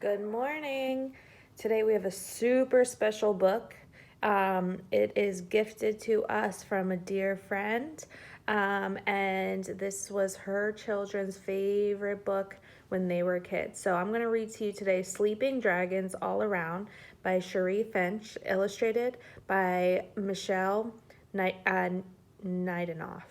Good morning. Today we have a super special book. It is gifted to us from a dear friend, and this was her children's favorite book when they were kids. So I'm going to read to you today Sleeping Dragons All Around by Cherie Finch, illustrated by Michelle Nidenoff.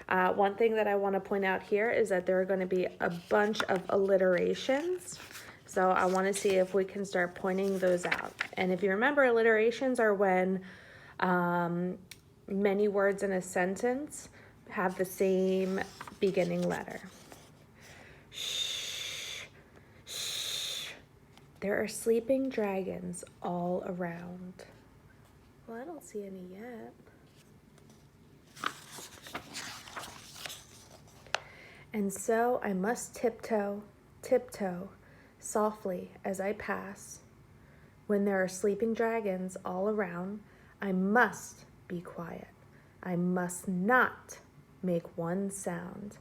One thing that I want to point out here is that there are going to be a bunch of alliterations. So I want to see if we can start pointing those out. And if you remember, alliterations are when many words in a sentence have the same beginning letter. Shh, shh. There are sleeping dragons all around. Well, I don't see any yet. And so I must tiptoe, tiptoe, softly as I pass. When there are sleeping dragons all around, I must be quiet. I must not make one sound.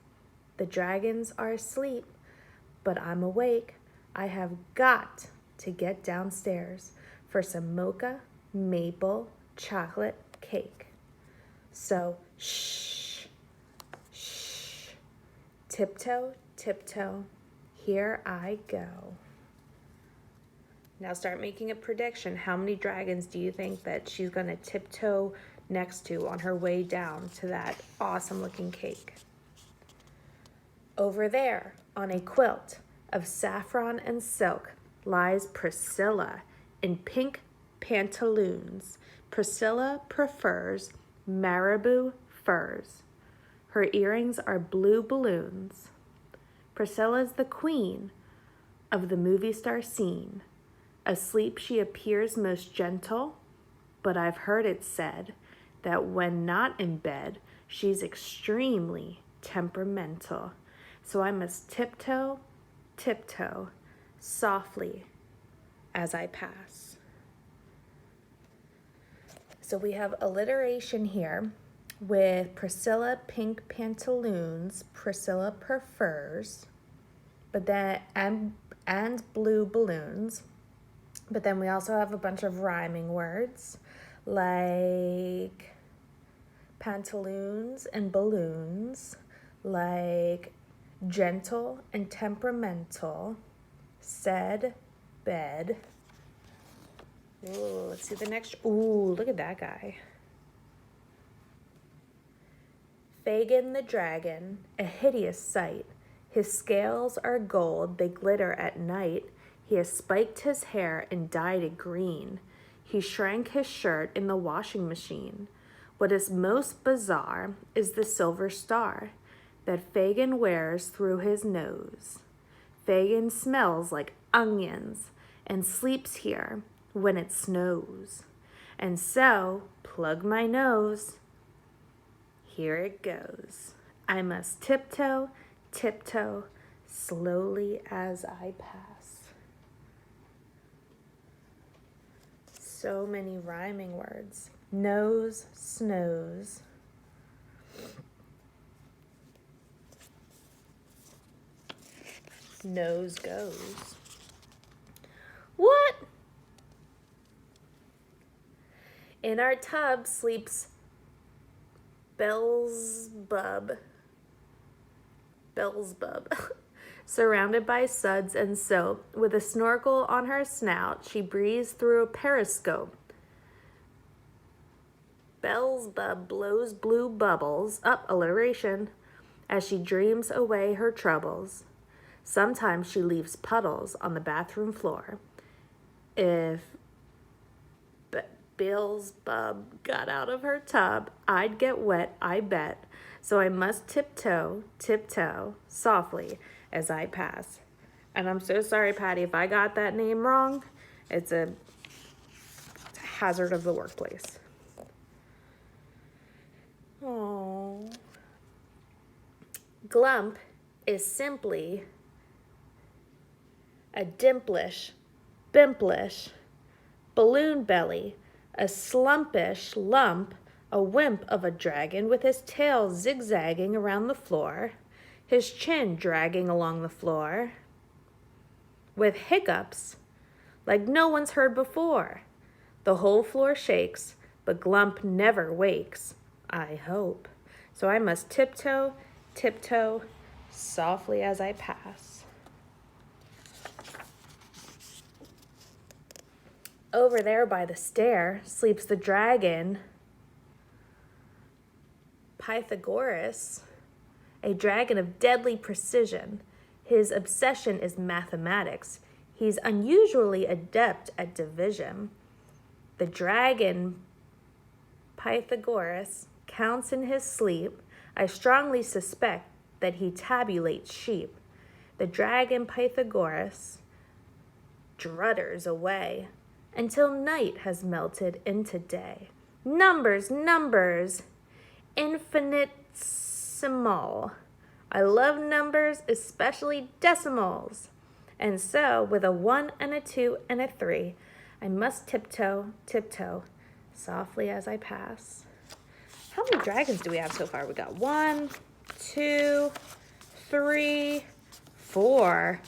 The dragons are asleep, but I'm awake. I have got to get downstairs for some mocha, maple, chocolate cake. So, shh, shh, tiptoe, tiptoe. Here I go. Now start making a prediction. How many dragons do you think that she's going to tiptoe next to on her way down to that awesome looking cake? Over there, on a quilt of saffron and silk, lies Priscilla in pink pantaloons. Priscilla prefers marabou furs. Her earrings are blue balloons. Priscilla's the queen of the movie star scene. Asleep she appears most gentle, but I've heard it said that when not in bed, she's extremely temperamental. So I must tiptoe, tiptoe, softly as I pass. So we have alliteration here with Priscilla pink pantaloons, Priscilla prefers, but then and blue balloons. But then we also have a bunch of rhyming words like pantaloons and balloons, like gentle and temperamental, said, bed. Ooh, let's see the next. Ooh, look at that guy. Fagin the dragon, a hideous sight. His scales are gold, they glitter at night. He has spiked his hair and dyed it green. He shrank his shirt in the washing machine. What is most bizarre is the silver star that Fagin wears through his nose. Fagin smells like onions and sleeps here when it snows. And so, plug my nose. Here it goes. I must tiptoe, tiptoe, slowly as I pass. So many rhyming words. Nose, snows. Nose goes. What? In our tub sleeps Beelzebub, surrounded by suds and soap. With a snorkel on her snout, she breathes through a periscope. Beelzebub blows blue bubbles, alliteration, as she dreams away her troubles. Sometimes she leaves puddles on the bathroom floor. If Beelzebub got out of her tub, I'd get wet, I bet. So I must tiptoe, tiptoe, softly as I pass. And I'm so sorry, Patty, if I got that name wrong. It's a hazard of the workplace. Oh. Glump is simply a dimplish, bimplish, balloon belly, a slumpish lump, a wimp of a dragon with his tail zigzagging around the floor, his chin dragging along the floor. with hiccups like no one's heard before. The whole floor shakes, but Glump never wakes, I hope. So I must tiptoe, tiptoe, softly as I pass. Over there by the stair sleeps the dragon, Pythagoras, a dragon of deadly precision. His obsession is mathematics. He's unusually adept at division. The dragon, Pythagoras, counts in his sleep. I strongly suspect that he tabulates sheep. The dragon Pythagoras drutters away until night has melted into day. Numbers, numbers, infinitesimal. I love numbers, especially decimals. And so, with a 1 and a 2 and a 3, I must tiptoe, tiptoe, softly as I pass. How many dragons do we have so far? We got 1, 2, 3, 4,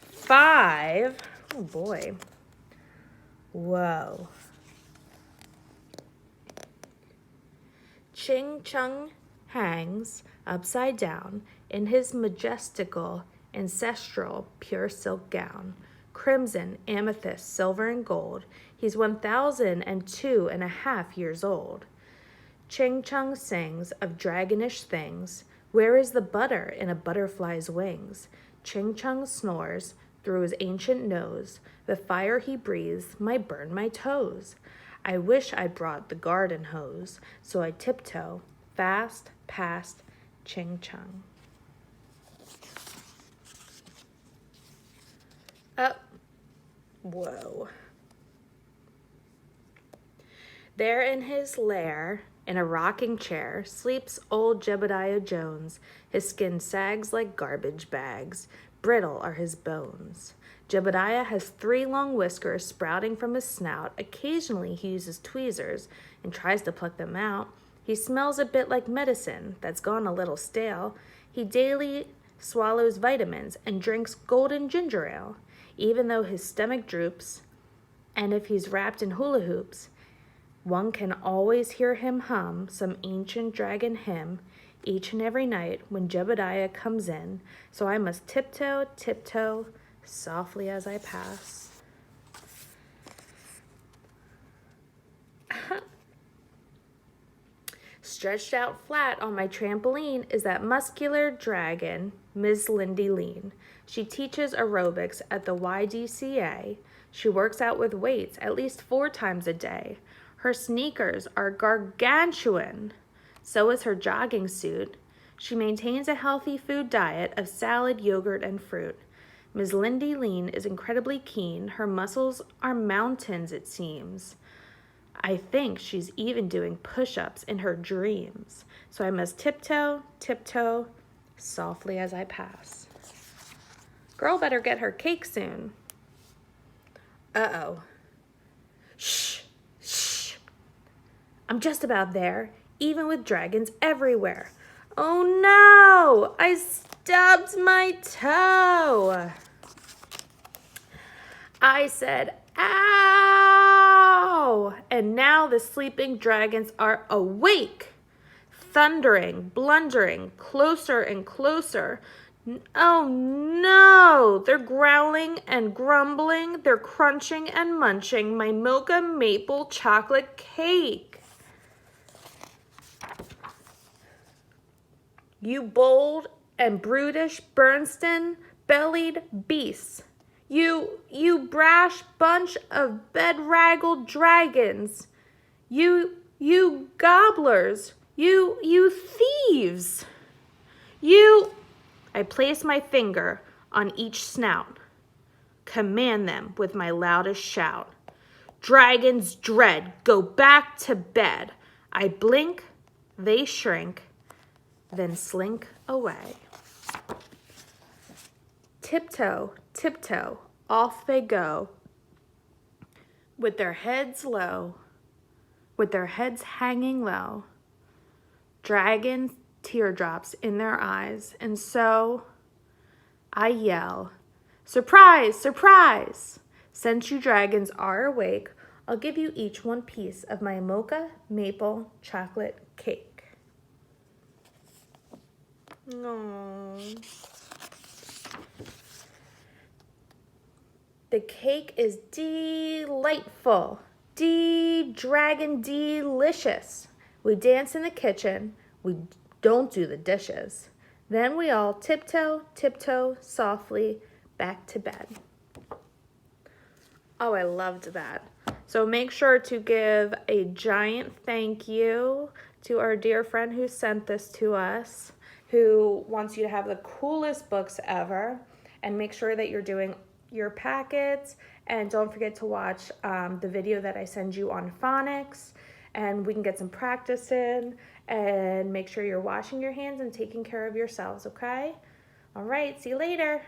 5. Oh boy. Whoa. Ching Chung hangs upside down in his majestical, ancestral, pure silk gown, crimson, amethyst, silver, and gold. He's 1,002 and a half years old. Ching Chung sings of dragonish things. Where is the butter in a butterfly's wings? Ching Chung snores through his ancient nose. The fire he breathes might burn my toes. I wish I brought the garden hose, so I tiptoe fast past Ching Chung. Whoa. There in his lair, in a rocking chair, sleeps old Jebediah Jones. His skin sags like garbage bags. Brittle are his bones. Jebediah has 3 long whiskers sprouting from his snout. Occasionally he uses tweezers and tries to pluck them out. He smells a bit like medicine that's gone a little stale. He daily swallows vitamins and drinks golden ginger ale, even though his stomach droops. And if he's wrapped in hula hoops, one can always hear him hum some ancient dragon hymn each and every night when Jebediah comes in. So I must tiptoe, tiptoe, softly as I pass. Stretched out flat on my trampoline is that muscular dragon, Ms. Lindy Lean. She teaches aerobics at the YDCA. She works out with weights at least 4 times a day. Her sneakers are gargantuan. So is her jogging suit. She maintains a healthy food diet of salad, yogurt, and fruit. Ms. Lindy Lean is incredibly keen. Her muscles are mountains, it seems. I think she's even doing push-ups in her dreams. So I must tiptoe, tiptoe, softly as I pass. Girl better get her cake soon. Uh-oh. Shh, shh. I'm just about there, even with dragons everywhere. Oh no! I stubbed my toe. I said, ow! And now the sleeping dragons are awake, thundering, blundering, closer and closer. Oh no! They're growling and grumbling. They're crunching and munching my mocha maple chocolate cake. You bold and brutish Bernstein-bellied beasts. You brash bunch of bedraggled dragons. You gobblers. You thieves. I place my finger on each snout. Command them with my loudest shout. Dragons dread, go back to bed. I blink, they shrink, then slink away. Tiptoe, tiptoe, off they go, with their heads low, with their heads hanging low, dragon teardrops in their eyes, and so I yell, Surprise, surprise! Since you dragons are awake, I'll give you each one piece of my mocha maple chocolate cake. Aww. The cake is delightful, dragon delicious. We dance in the kitchen, we don't do the dishes. Then we all tiptoe softly back to bed. Oh, I loved that. So make sure to give a giant thank you to our dear friend who sent this to us, who wants you to have the coolest books ever. And make sure that you're doing your packets, and don't forget to watch the video that I send you on phonics, and we can get some practice in, and make sure you're washing your hands and taking care of yourselves, okay? All right, see you later.